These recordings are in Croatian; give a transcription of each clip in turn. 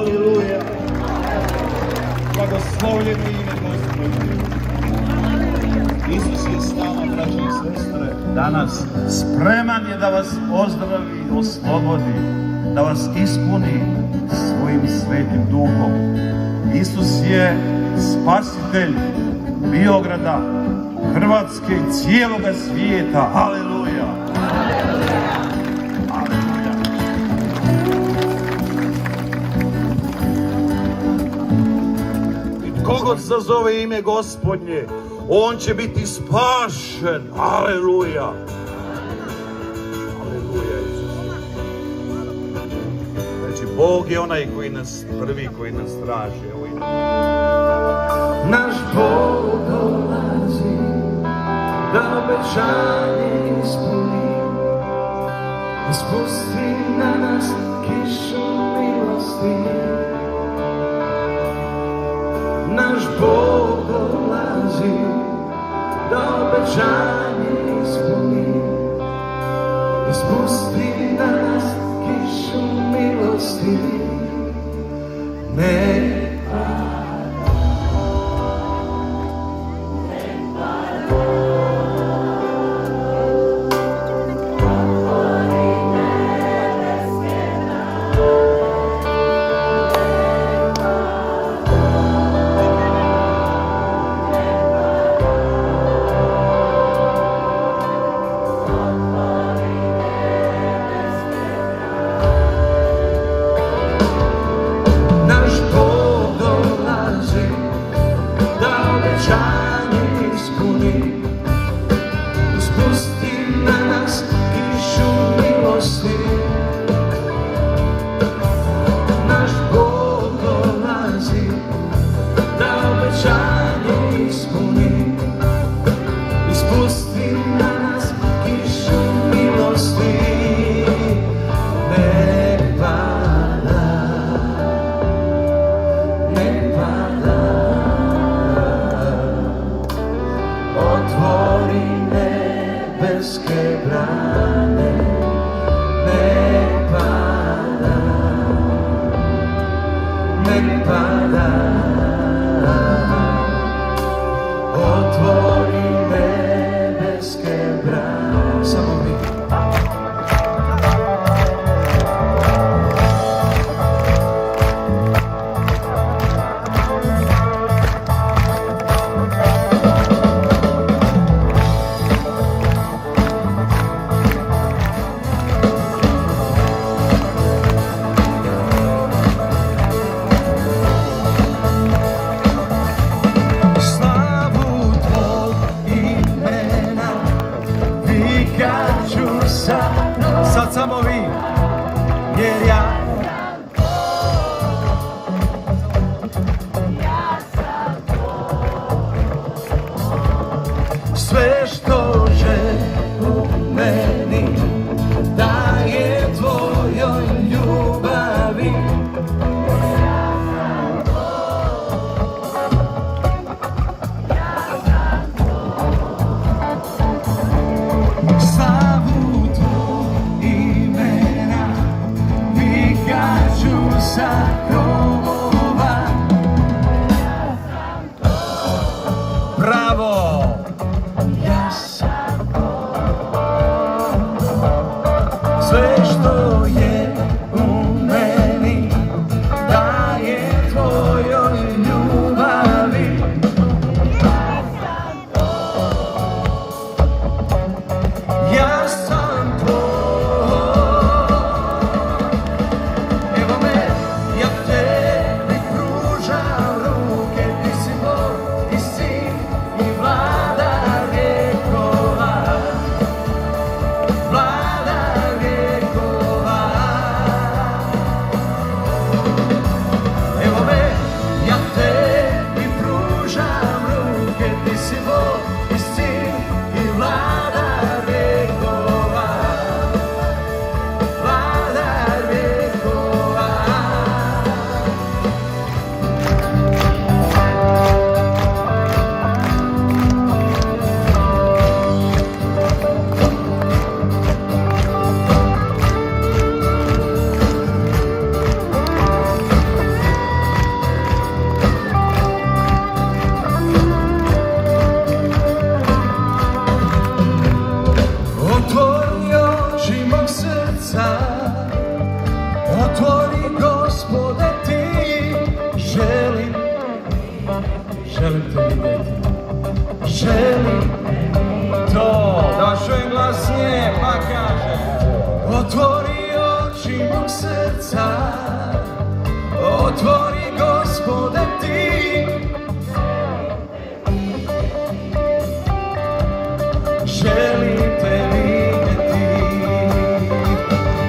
Aleluja. Blagoslovljeno ime Gospodnje. Isus je s nama, braći i sestre, danas. Spreman je da vas ozdravi, oslobodi, da vas ispuni svojim svetim duhom. Isus je spasitelj Biograda, Hrvatske i cijeloga svijeta. Aleluja. Aleluja. I tko god sazove ime Gospodnje, on će biti spašen. Aleluja. Aleluja, Isus. Znači, Bog je onaj koji nas prvi, koji nas traži. Evo ide. Naš Bog dolazi da obećanje ispuni, da spusti na nas kišu milosti. Naš Bog dolazi da obećanje ispuni, da spusti na nas kišu milosti. Ne sad samo vi, jer ja sve što je u meni daje tvojoj ljubavi. Bravo! Ja sam sve što je u meni daje tvojoj ljubavi. Ja sam tvoj. Evo me, ja te želim to. Da čujem glasnije pa kaže: otvori oči mog srca, otvori Gospode ti. Želim te vidjeti,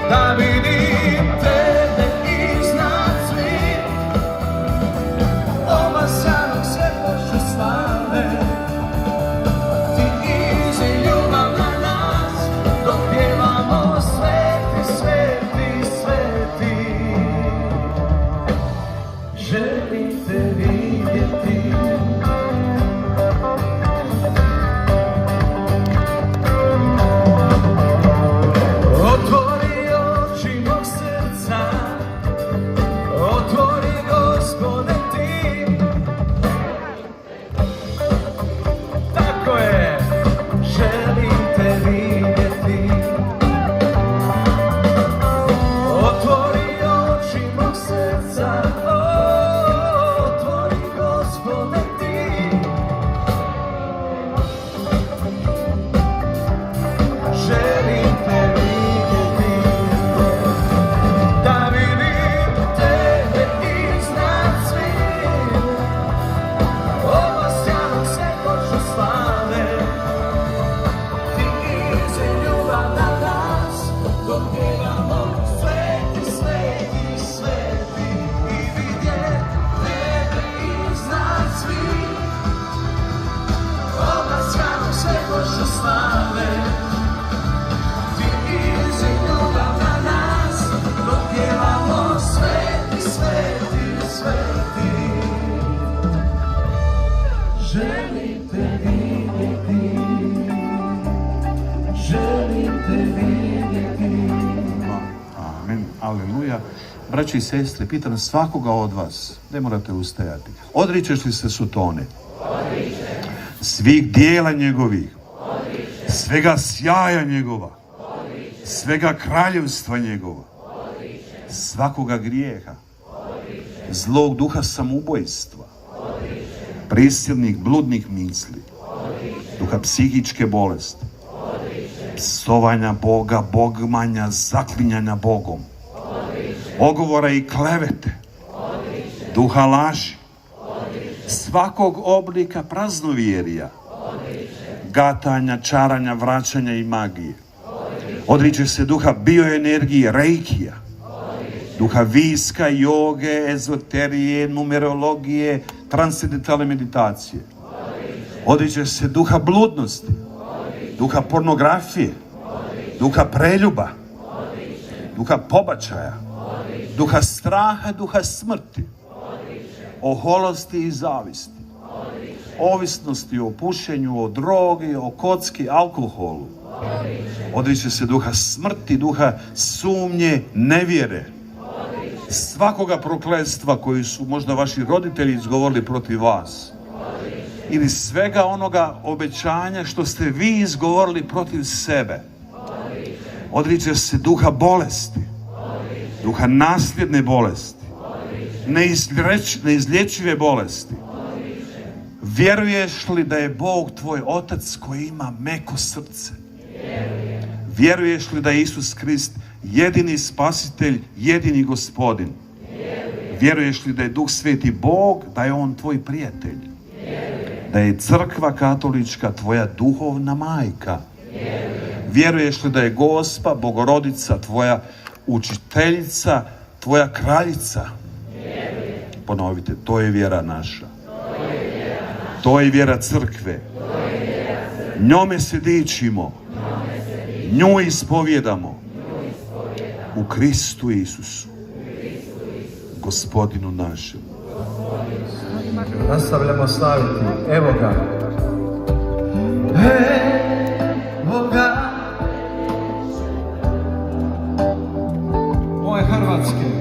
da vidim tebe iznad svih, obasjanog svjetlošću slave. Ti izi ljubav na nas, dok pjevamo sveti, sveti, sveti. Želim te vidjeti. Otvori oči mog srca, otvori Gospode ti. Tako je, želim te vidjeti. Otvori oči mog srca, otvori Gospode ti. Želim te vidjeti, da vidim tebe iznad svih, obasjanog svjetlošću slave. Ti izi ljubav na nas, dok pjevamo sveti, sveti, sveti. I vidjet tebe iznad svih, obasjanog svjetlošću slave. Ti izi ljubav na nas, dok pjevamo sveti, sveti, sveti. Želim te vidjeti, želim te vidjeti. Amen, aleluja. Braći i sestre, pitam svakoga od vas, ne morate ustajati. Odričeš li se sutone? Svih dijela njegovih, svega sjaja njegova, svega kraljevstva njegova, svakoga grijeha, zlog duha samoubojstva, prisilnih bludnih misli, duha psihičke bolesti, psovanja Boga, bogmanja, zaklinjanja Bogom, ogovora i klevete, duha laži, svakog oblika praznovjerja, gatanja, čaranja, vraćanja i magije. Odriče se duha bioenergije, reikija, duha viska, joge, ezoterije, numerologije, transcendentalne meditacije. Odriče se duha bludnosti, duha pornografije, duha preljuba, duha pobačaja, duha straha, duha smrti, oholosti i zavisti, ovisnosti o pušenju, o drogi, o kocki, alkoholu. Odriče se duha smrti, duha sumnje, nevjere, svakoga prokletstva koji su možda vaši roditelji izgovorili protiv vas, ili svega onoga obećanja što ste vi izgovorili protiv sebe. Odriče se duha bolesti, duha nasljedne bolesti, neizlječive bolesti. Vjeruješ li da je Bog tvoj Otac koji ima meko srce? Vjeruješ li da je Isus Krist jedini spasitelj, jedini gospodin? Vjeruješ li da je Duh Sveti Bog, da je On tvoj prijatelj? Da je crkva katolička tvoja duhovna majka? Vjeruješ li da je Gospa, Bogorodica, tvoja učiteljica, tvoja kraljica? Ponovite, to je vjera naša. To je vjera crkve. Njome se dičimo. Nju ispovjedamo. U Kristu Isusu. Gospodinu našem. Nastavljamo slaviti. Evo ga. Evo ga. Ovo je hrvatski.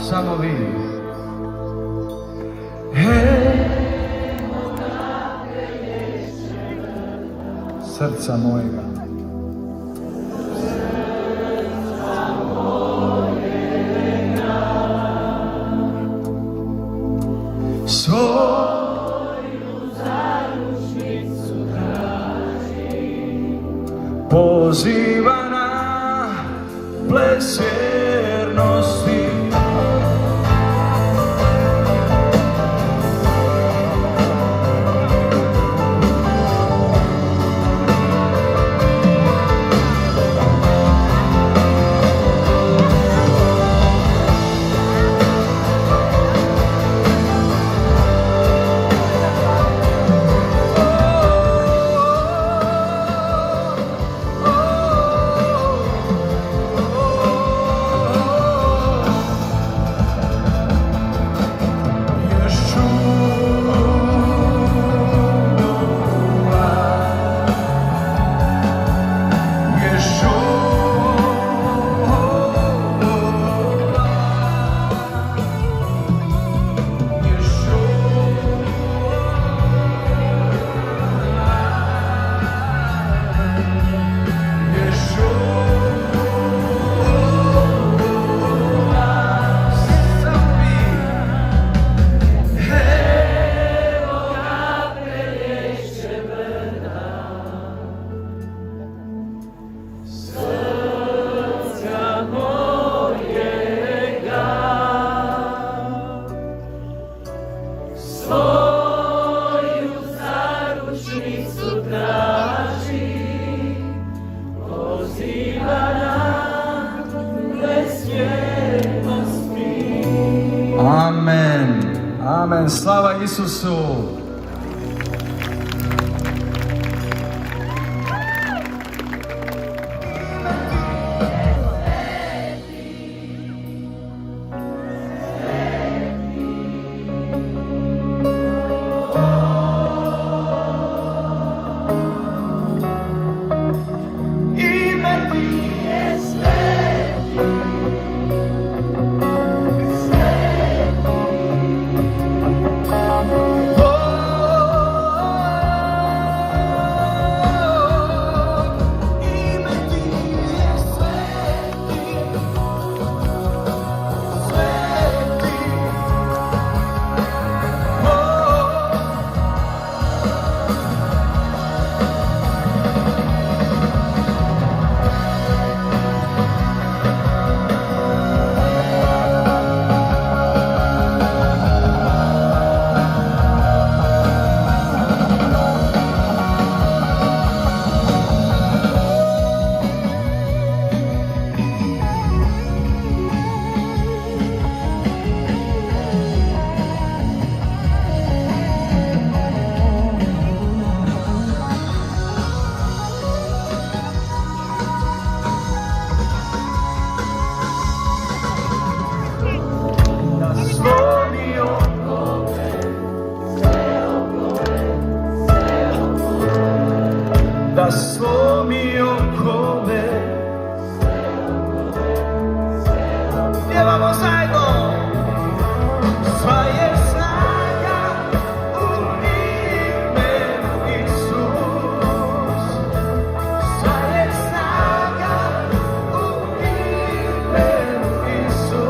Samo vi. Srca mojega. Svoju zaručnicu traži, poziva na ples vjernosti. Amen. Amen. Slava Isusu. Da slomi okove. Pjevamo zajedno. Sva je snaga u imenu Isus. Sva je snaga u imenu Isus.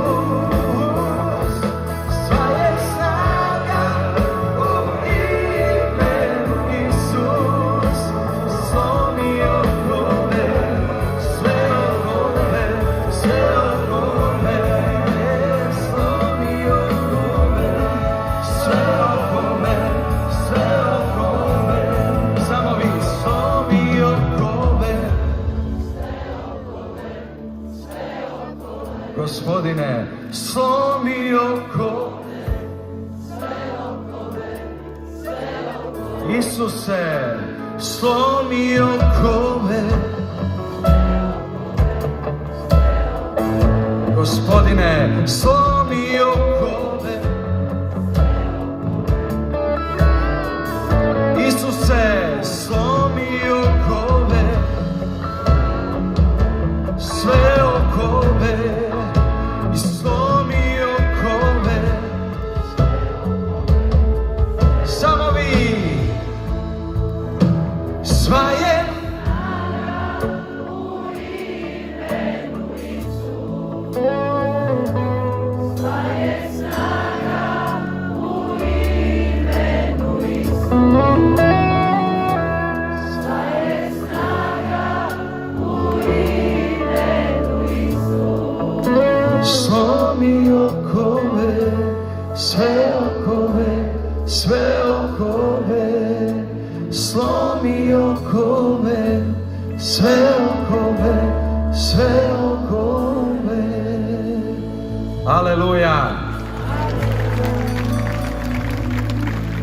Sva je snaga u imenu Isus. Slomi okove, sve okove, sve okove. Slomi okove, sve okove, sve okove. Samo vi, slomi okove. Gospodine, slomi okove. Isuse, slomi okove. slomi okove. Isuse, slomi okove, sve okove, i slomi okove. Samo vi, sva je slomi okove, sve okove, sve okove, slomi okove, sve okove, sve okove. Aleluja!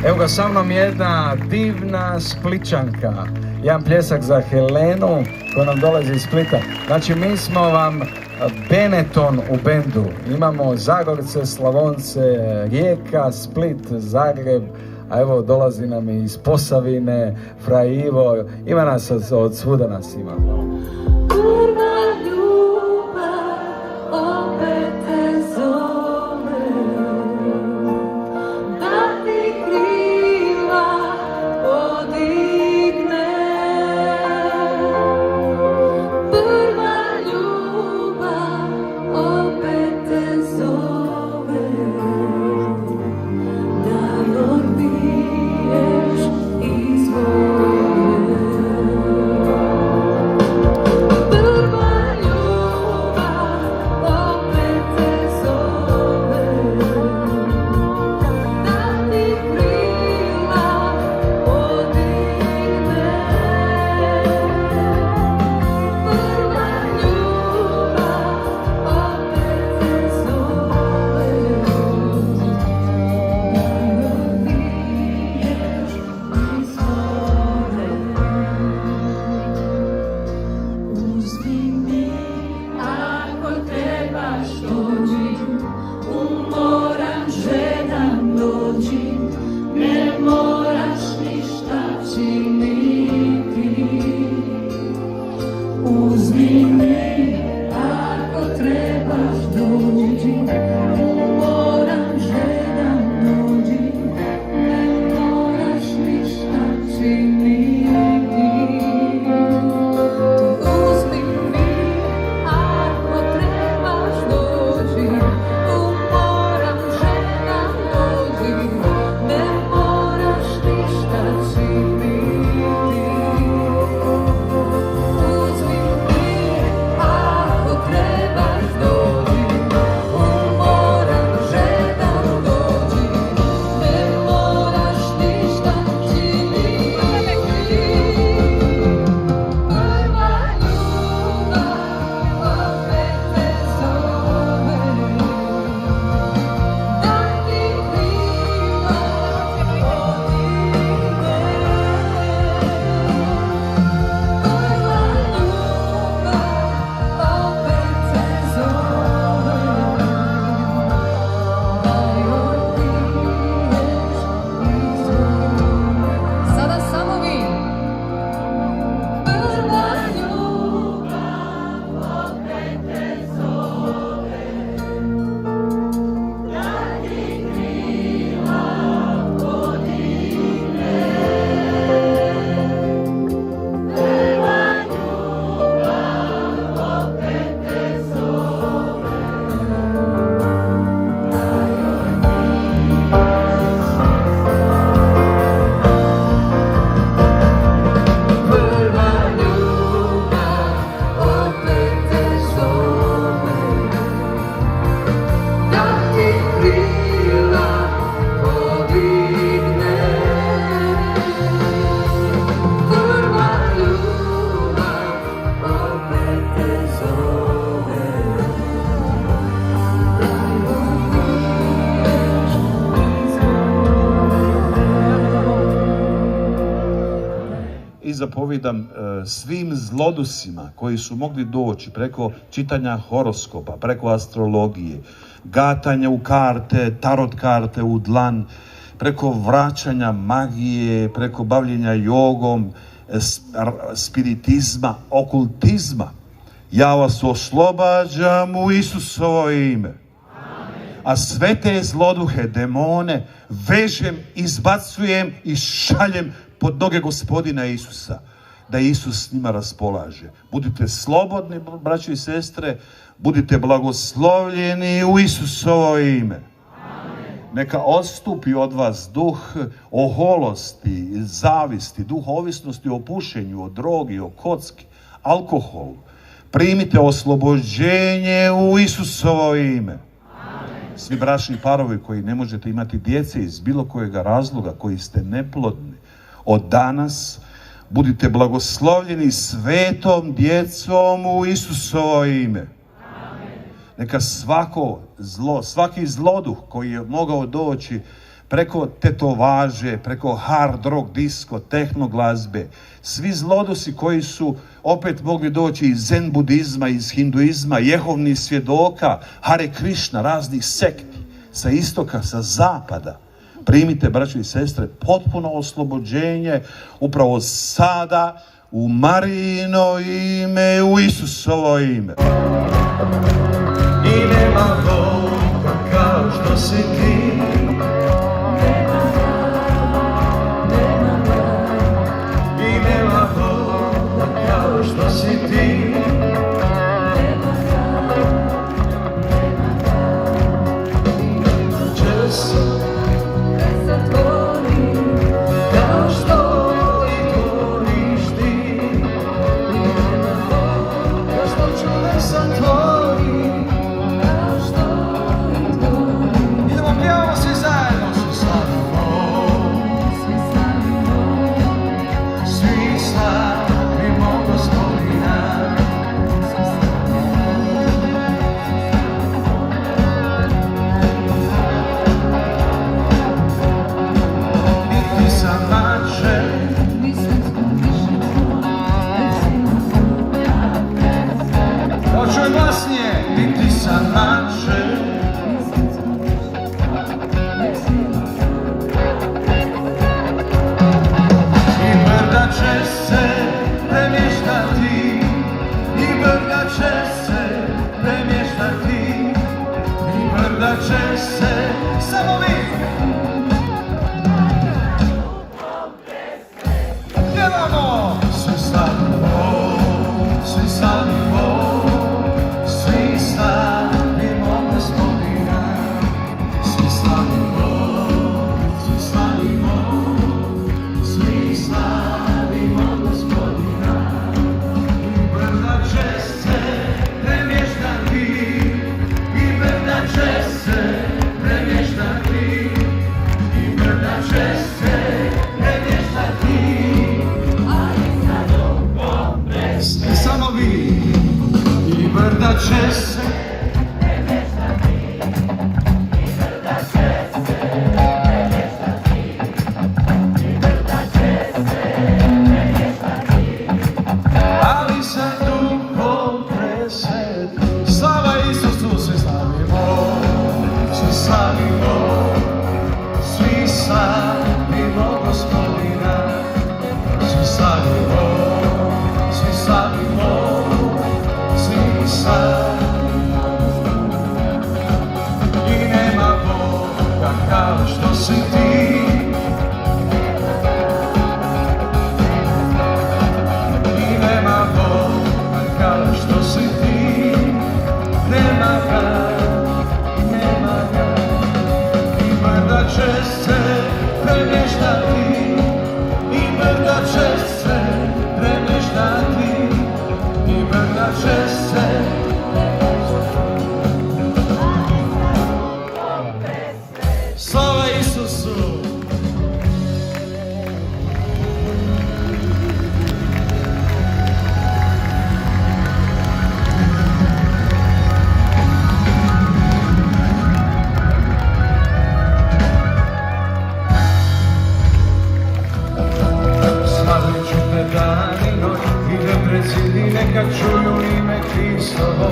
Evo ga sa mnom jedna divna Spličanka. Jedan pljesak za Helenu koja nam dolazi iz Splita. Znači mi smo vam Benetton u bendu. Imamo Zagorce, Slavonce, Rijeka, Split, Zagreb, a evo dolazi nam iz Posavine, Fra Ivo, ima nas od svuda nas ima. Prva ljubav opet te zove, da ti krila podigne. Prva ljubav opet te zove, da odbiješ izvore. zapovijedam svim zlodusima koji su mogli doći preko čitanja horoskopa, preko astrologije, gatanja u karte, tarot karte u dlan, preko vraćanja magije, preko bavljenja jogom, spiritizma, okultizma. Ja vas oslobađam u Isusovo ime. A sve te zloduhe, demone, vežem, izbacujem i šaljem pod noge Gospodina Isusa, da Isus s njima raspolaže. Budite slobodni, braćo i sestre, budite blagoslovljeni u Isusovo ime. Neka odstupi od vas duh oholosti, zavisti, duh ovisnosti o pušenju, o drogi, o kocki, alkoholu. Primite oslobođenje u Isusovo ime. Svi bračni parovi koji ne možete imati djece iz bilo kojega razloga, koji ste neplodni, od danas budite blagoslovljeni svetom djecom u Isusovo ime. Neka svaki zloduh koji je mogao doći preko tetovaže, preko hard rock, disco, tehno glazbe, svi zlodusi koji su opet mogli doći iz zen budizma, iz hinduizma, jehovnih svjedoka, Hare Krishna, raznih sekti, sa istoka, sa zapada. Primite, braćo i sestre, potpuno oslobođenje upravo sada u Marijino ime, u Isusovo ime. I nema Boga kao što si ti. I nema Boga kao što si ti. Često kao što i tvoriš ti. Kao što čudesa tvori. Idemo pjevamo svi zajedno. Svi slavimo Gospodina. I ti sam mače. Počuj glasnije. I ti sam mače. I brda će se premještati. I brda će se premještati. I brda će se samo vi. Pjevamo! Svi slavimo, svi slavimo, svi slavimo Gospodina. Svi slavimo, svi slavimo, svi slavimo Gospodina. I brda će se premještati, i brda će se premještati, i brda će se premještati. Svi samo vi. I brda će se ali sa duhom presvetlim. Slava Isusu, svi slavimo, svi slavimo, svi slavimo Gospodina. Svi slavimo, svi slavimo, svi slavimo. I nema Boga kao što si ti. I nema Boga kao što si ti. Nema ga, nema ga. I brda će se premještati. I brda će se premještati. I brda će se. Slava Isusu! Slavit ću te dan i noć, i da predsjedi neka čuju ime Hristovo.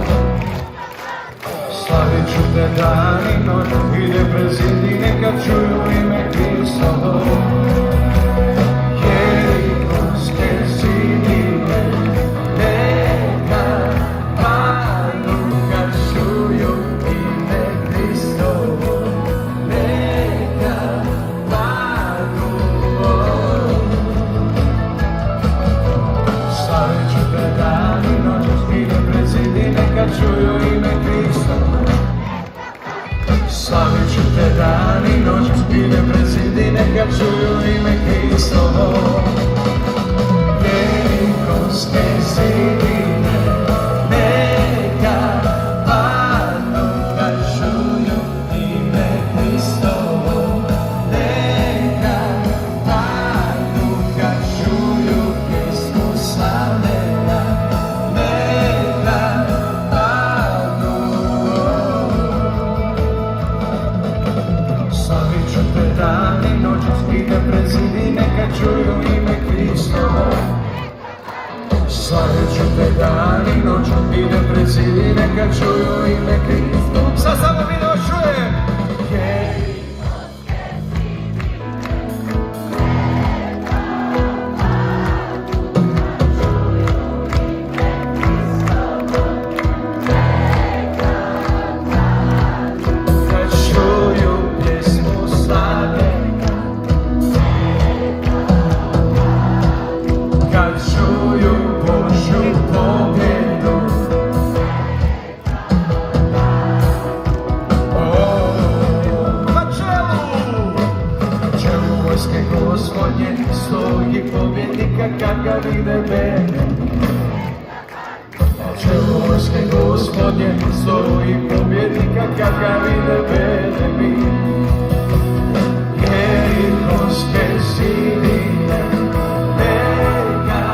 Slavit ću te dan i noć, ide pred zid i neka čuju ime Hristovo. Jerikonske zidine neka padnu kad čuju ime Hristovo. Neka padnu. Slavit ću te dan i noć, ide pred zid i neka čuju ime Hristovo. Slavit ću te dan i noć, idem pred zid i neka čuju ime Hristovo. Jerikonske zidine neka padnu kad čuju ime Hristovo. Neka padnu kad čuju pjesmu slavljenja. Neka padnu. Slavit ću te dan i noć, idem pred zid i neka čuju ime Hristovo. Slavit ću te dan i noć, idem pred zid i neka čuju ime Hristovo. Sad samo mi dočujem! Gospodnje stoji pobjednika kad ga vide bene. Čelo vojske Gospodnje stoji pobjednika kad ga vide bene. Jerikonske zidine neka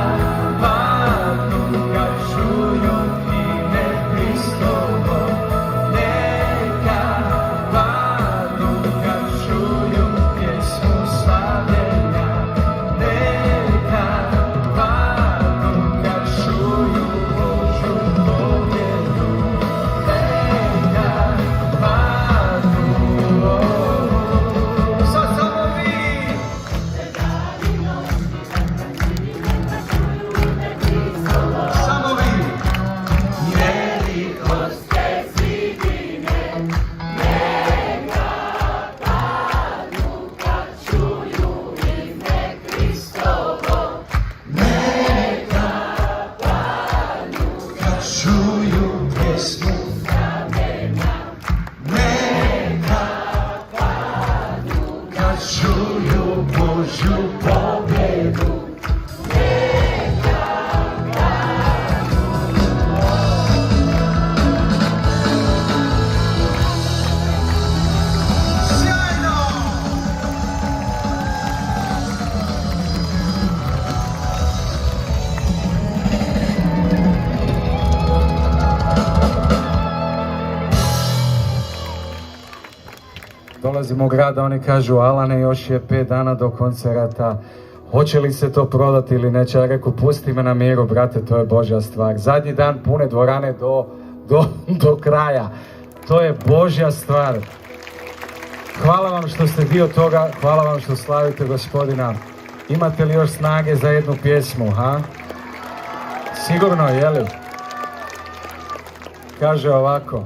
padnu kad čuju ime Hristovo. Neka padnu kad čuju pjesmu slavljenja. Neka padnu kad čuju Božju pobjedu. Neka padnu. Sad samo vi. Samo vi. Jerikonske zidine neka padnu kad čuju ime Hristovo. Neka padnu kad čuju pjesmu slavljenja. Neka padnu kad čuju Božju pobjedu. Dolazimo u grad, oni kažu Alane, još je 5 dana do koncerata, hoće li se to prodati ili neće? Ja reku, pusti me na miru, brate, to je Božja stvar. Zadnji dan pune dvorane do kraja, to je Božja stvar. Hvala vam što ste dio toga, hvala vam što slavite Gospodina. Imate li još snage za jednu pjesmu, ha? Sigurno, jeli? Kaže ovako.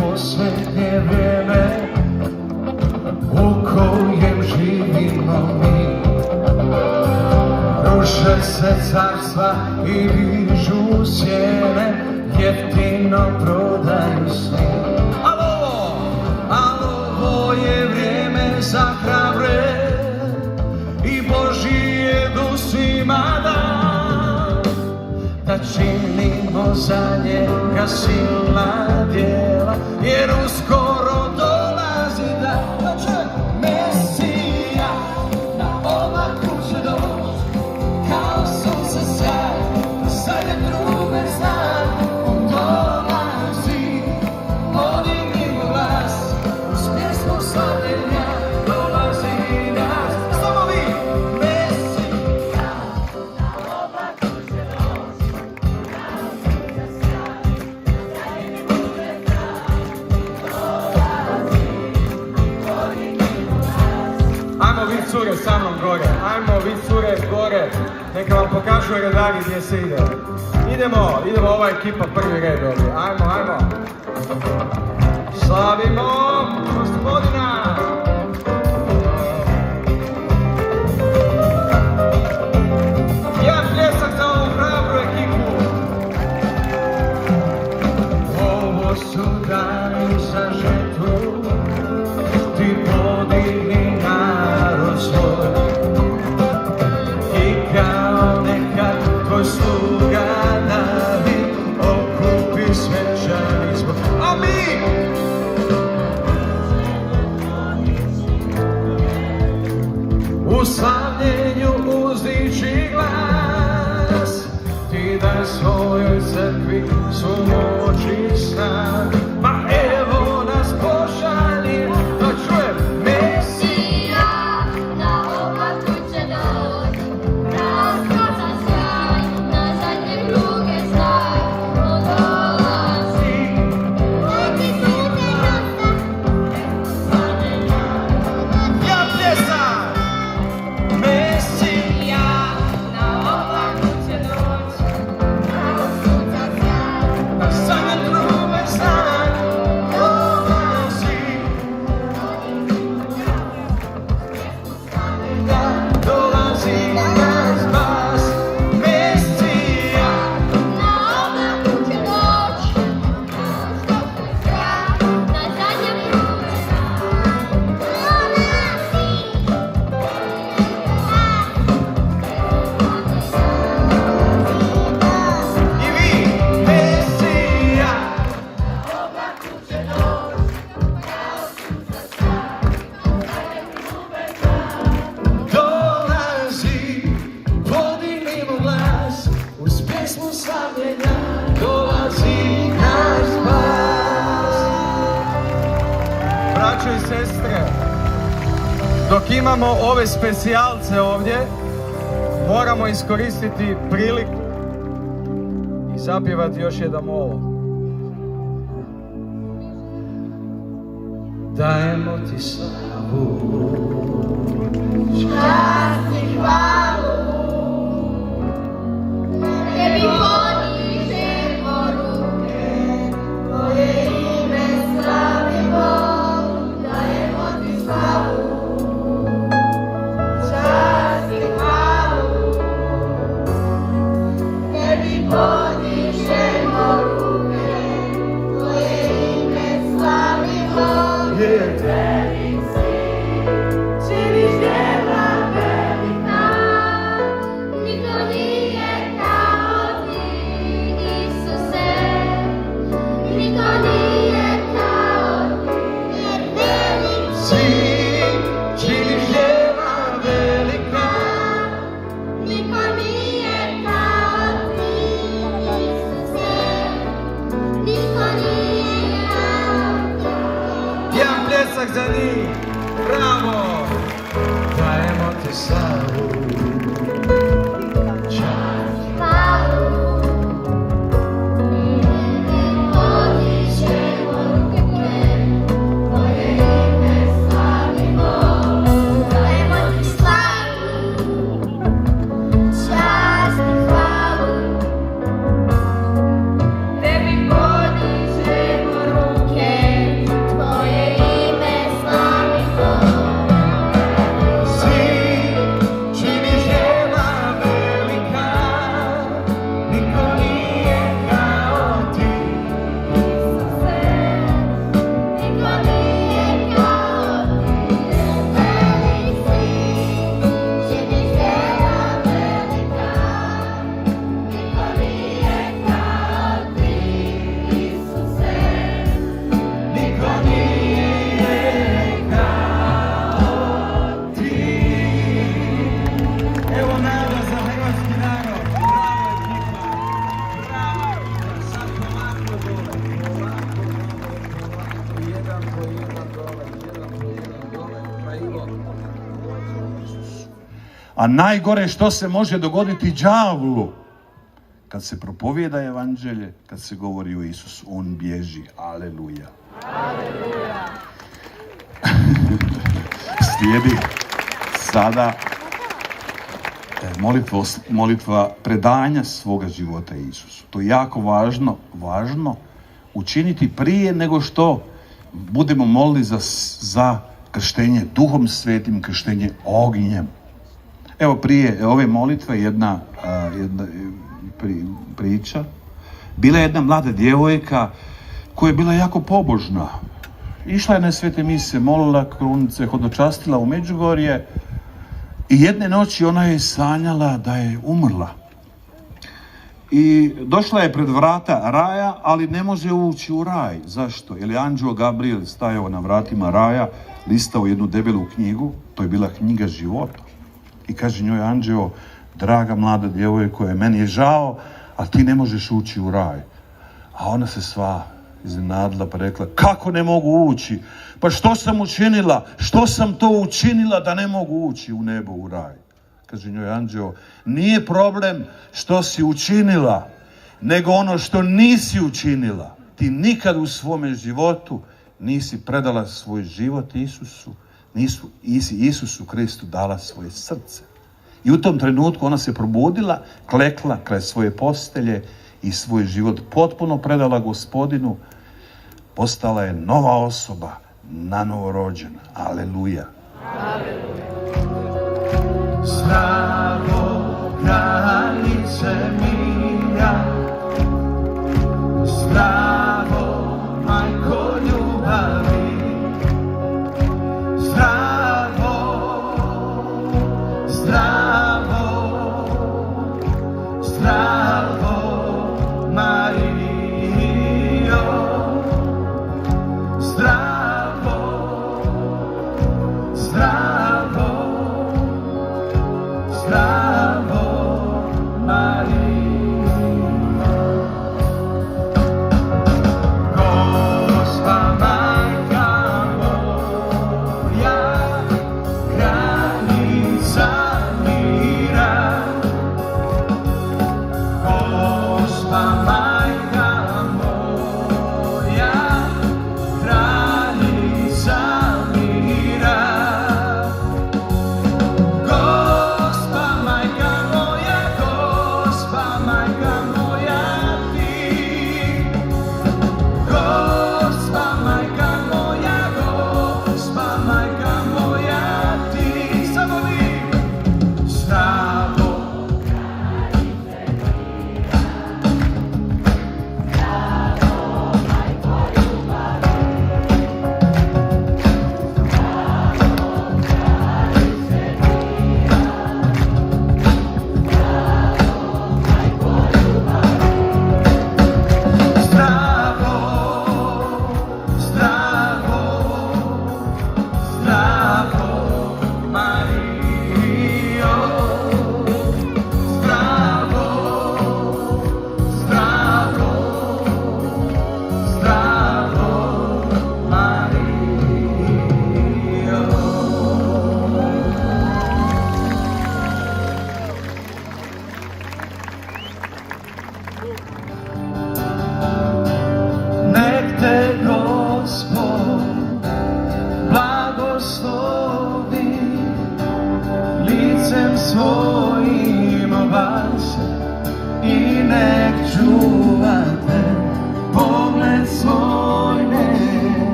Posljednje vrijeme u kojem živimo mi, ruše se carstva i dižu cijene, jeftino prodaju svi. Ali ovo je vrijeme za hrabre i Božji je duh svima dan, da činimo za njega silna djela, jer uskoro dolazi cure sa mnom gore. Ajmo, vi cure gore. Neka vam pokažu redari gdje se ide. Idemo, ova ekipa prvi red ovdje. Ajmo. Slavimo Gospodina! Jedan pljesak za ovu hrabru ekipu. Ovo su dani za žetvu, ti podigni narod svoj. I kao nekad tvoj sluga David okupi svečani zbor. A mi! U slavljenju uzdići glas, ti daj svojoj crkvi svu moć i snag. Pa evo nas pošalji, da čujem Mesija na oblaku će doći, raskazan sjaj, na zadnje kruge staj, on dolazi. Neki sunce nosa, ja pljesak! Mesija na oblaku će doći, raskazan sjaj, Na zadnje trube stan dolazi. Dolazi naš spas, Mesija. na oblaku će doći, raskazan sjaj, na zadnje kruge staj, dolazi. I vi, Mesija. Dolazi, podignimo glas, uz pjesmu slavljenja, dolazi naš spas. Braćo i sestre, dok imamo ove specijalce ovdje, moramo iskoristiti priliku i zapjevati još jedan ovo. Dajemo ti slavu, Čast i hvalu, tebi podižemo ruke, tvoje ime slavimo, dajemo ti slavu. Čast i hvalu, tebi podižemo ruke, tvoje ime slavimo. Velik si, činiš djela velika, niko nije kao ti, Isuse, niko nije kao ti, jer velik si, činiš djela velika. niko nije kao ti, Isuse, niko nije kao ti. Jedan pljesak za njih, bravo! Dajemo ti slavu, čast. Hvalu, podižemo ruke, tvoje ime slavimo, dajemo ti slavu, čast i hvalu, tebi podižemo ruke, tvoje ime slavimo. Si, činiš djela velika, niko nije kao ti. Niko nije kao ti, velik si, činiš djela velika. Niko nije kao ti, Isuse. Niko nije kao ti. Evo nada za hrvatski narod. Brava ekipa. Sad polako dole. Polako, jedan po jedan dole. Pa Ivo. A najgore što se može dogoditi đavlu kad se propovijeda evanđelje, kad se govori o Isusu, on bježi. Aleluja. sada molitva predanja svoga života Isusu. To je jako važno učiniti prije nego što budemo molili za krštenje Duhom Svetim, krštenje ognjem. Evo prije ove molitve jedna priča. Bila je jedna mlada djevojka koja je bila jako pobožna. Išla je na svete mise, molila krunice, hodočastila u Međugorje i jedne noći ona je sanjala da je umrla. I došla je pred vrata raja, ali ne može ući u raj. Zašto? Jer je anđeo Gabriel stajao na vratima raja, listao jednu debelu knjigu, to je bila knjiga života. I kaže njoj anđeo, draga mlada djevojko, meni je žao, a ti ne možeš ući u raj. A ona se sva iznenadila pa rekla, kako ne mogu ući? Pa što sam učinila? Što sam to učinila da ne mogu ući u nebo, u raj? Kaže njoj anđeo, nije problem što si učinila, nego ono što nisi učinila. Ti nikad u svome životu nisi predala svoj život Isusu, nisi Isusu Kristu dala svoje srce. I u tom trenutku ona se probudila, klekla kraj svoje postelje i svoj život potpuno predala Gospodinu. Postala je nova osoba, nanovo rođena. Aleluja. Zdravo, granice mira, zdravo, majko ljubavi, zdravo, zdravo, zdravo, Marijo, zdravo, zdravo, zdravo, Marijo.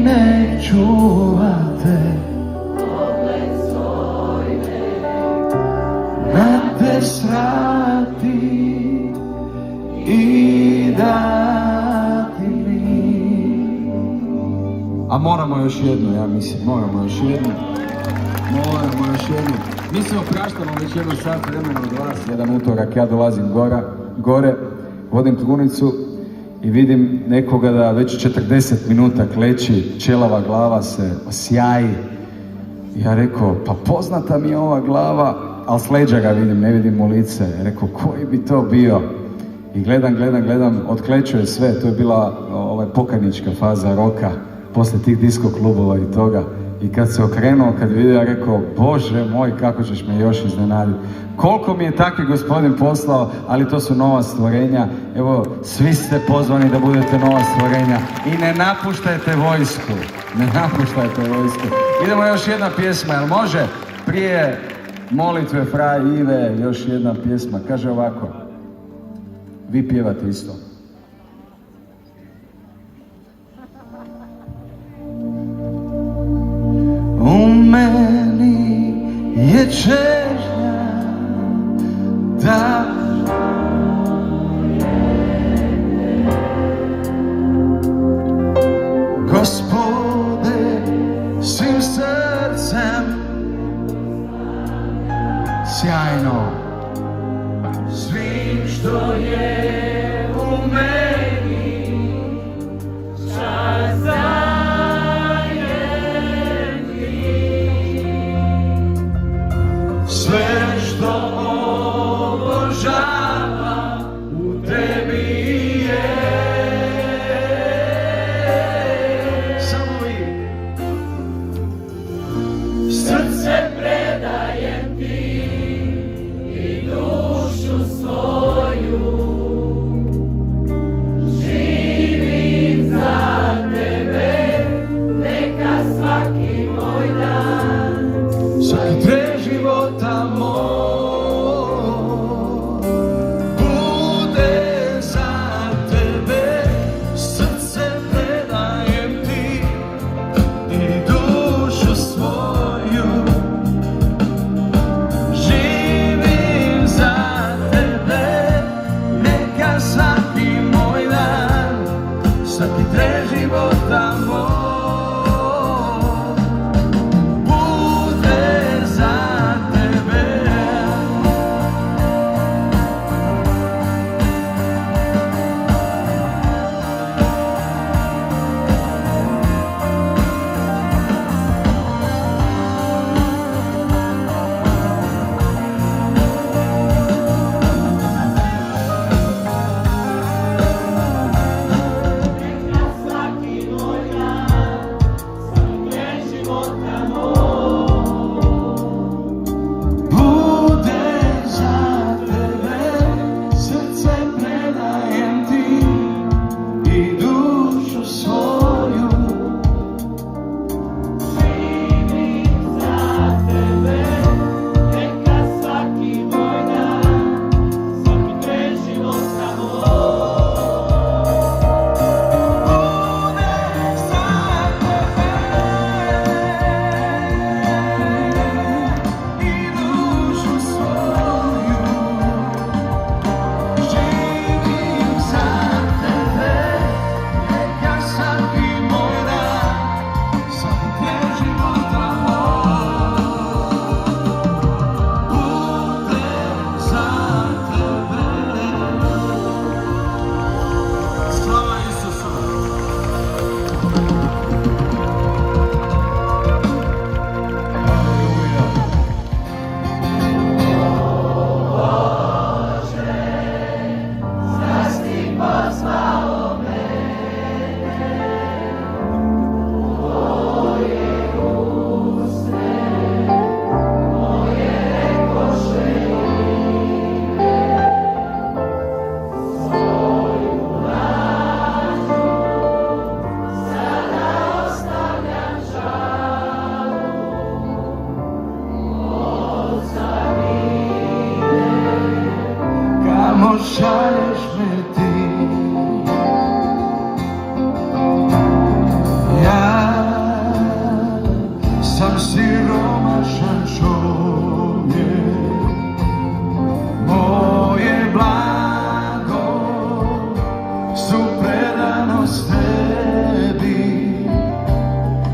nek čuvate na te srati i dati mi. A moramo još jednu, ja mislim, moramo još jednu. Mi se opraštamo već jedno sat vremena od vas. Jedan utorak ja dolazim gore, vodim trunicu i vidim nekoga da već 40 minuta kleči, čelava glava se osjaji. Ja rekao, pa poznata mi je ova glava, ali s leđa ga vidim, ne vidim mu lice. Rekao, koji bi to bio? I gledam, otklećuje sve, to je bila pokajnička faza roka, poslije tih disko klubova i toga. I kad se okrenuo, kad vidio, ja rekao, Bože moj, kako ćeš me još iznenaditi. Koliko mi je takvi Gospodin poslao, ali to su nova stvorenja. Evo, svi ste pozvani da budete nova stvorenja i ne napuštajte vojsku. Idemo još jedna pjesma, jel može? Prije molitve Fra Ive, još jedna pjesma. Kaže ovako, vi pjevate isto. U meni je čežnja da Gospode svim srcem sjajno svim što je u meni čast dajem ti. Sve što obožava u tebi je. Samo vi. Srce predajem ti i dušu svoju.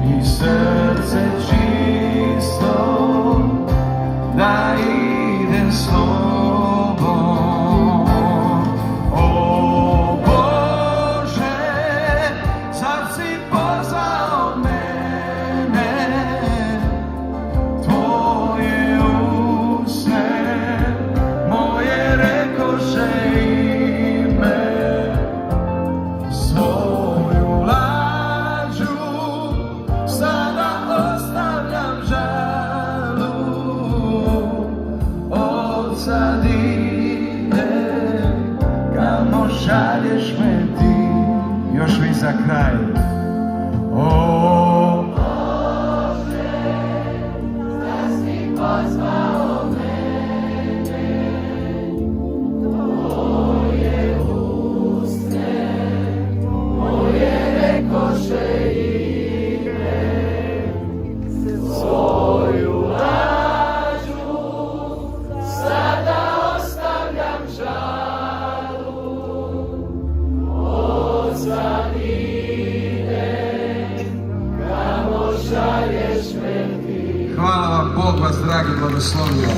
i srce čisto, da idem s tobom. O Bože, zar si pozvao mene, tvoje usne moje rekoše ime, svoju lađu sada ostavljam žalu, odsad idem kamo šalješ me ti. Još vi za kraj. O Hvala vam, Bog vas dragi blagoslovio.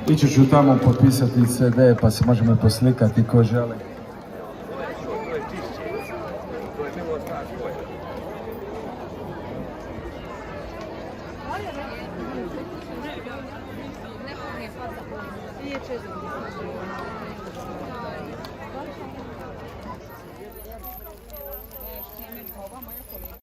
Ići ću tamo potpisati CD pa se možemo poslikati ko želi. Nije često.